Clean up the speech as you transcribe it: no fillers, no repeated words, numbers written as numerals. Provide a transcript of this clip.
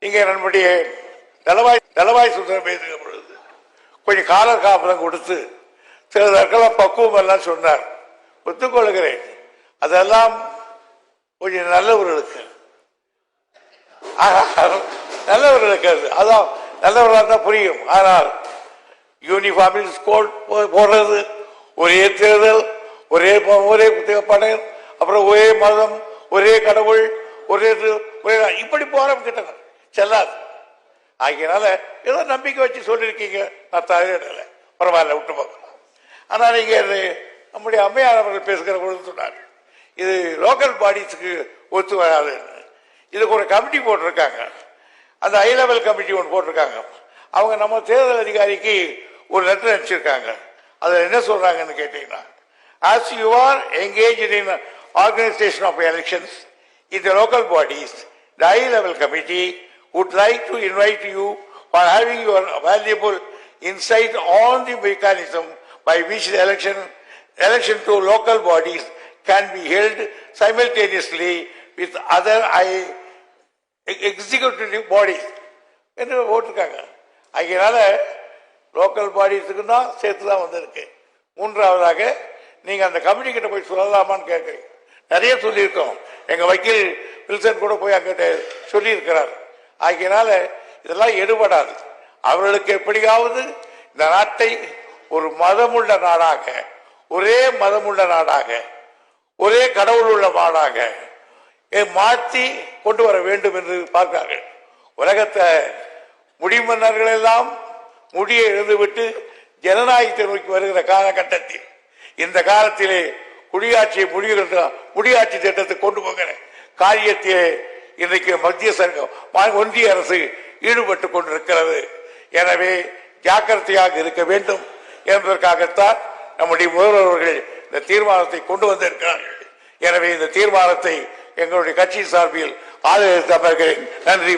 இங்கே நம்முடைய நலவாய் சுந்தரம் பேசுகிற பொழுது கொஞ்சம் கால காப்பதம் கொடுத்து சிலதற்கெல்லாம் பக்குவம் எல்லாம் சொன்னார். ஒத்துக்கொள்கிறேன். அதெல்லாம் கொஞ்சம் நல்லவர்களுக்கு அதான் நல்லவர்களாக தான் புரியும். ஆனால் யூனிஃபார்மில் ஸ்கோல் போடுறது, ஒரே தேர்தல், ஒரே படம், அப்புறம் ஒரே மதம், ஒரே கடவுள், ஒரே இப்படி போறோம் கிட்ட செல்லாது. ஆகியனால ஏதோ நம்பிக்கை வச்சு சொல்லியிருக்கீங்க, நான் தயாரிடல, பரவாயில்ல விட்டு பார்க்கலாம். ஆனா நீங்க நம்முடைய அம்மையார் அவர்கள் பேசுகிற பொழுது சொன்னார், இது லோக்கல் பாடிஸுக்கு ஒத்து வராது. இதுக்கு ஒரு கமிட்டி போட்டிருக்காங்க, அந்த ஹை லெவல் கமிட்டி ஒன்று போட்டிருக்காங்க. அவங்க நம்ம தேர்தல் அதிகாரிக்கு ஒரு லெட்டர் அனுப்பிச்சிருக்காங்க. அதில் என்ன சொல்றாங்கன்னு கேட்டீங்கன்னா, as you are engaged in organization of elections in the local bodies, the high level committee would like to invite you for having your valuable insight on the mechanism by which the election to local bodies can be held simultaneously with other executive bodies என்று போட்டிருக்காங்க. அதனால local பாடிஸுக்கு தான் சேர்த்து தான் வந்திருக்கு. மூன்றாவதாக நீங்க அந்த கமிட்டி கிட்ட போய் சொல்லலாமான்னு கேட்குறீங்க. நிறைய சொல்லியிருக்கோம். எங்க வக்கீல் வில்சன் கூட போய் அங்கிட்ட சொல்லியிருக்கிறார். ஆகியனால இதெல்லாம் எடுபடாது. அவர்களுக்கு எப்படியாவது இந்த நாட்டை ஒரு மதமுள்ள நாடாக, ஒரே மதமுள்ள நாடாக, ஒரே கடவுள் உள்ள நாடாக மாற்றி கொண்டு வர வேண்டும் என்று பார்க்கிறார்கள். உலகத்தை முடிமன்னர்கள் எல்லாம் முடியை எழுந்துவிட்டு ஜனநாயகத்தை நோக்கி வருகிற காலகட்டத்தில், இந்த காலத்திலே குடியாட்சியை முடியாட்சி திட்டத்தை கொண்டு போகிற காரியத்திலே இன்றைக்கு ஒன்றிய அரசு ஈடுபட்டுக் கொண்டிருக்கிறது. எனவே ஜாக்கிரதையாக இருக்க வேண்டும் என்பதற்காகத்தான் நம்முடைய முதல்வர்கள் இந்த தீர்மானத்தை கொண்டு வந்திருக்கிறார்கள். எனவே இந்த தீர்மானத்தை எங்களுடைய கட்சி சார்பில் ஆதரவு. நன்றி.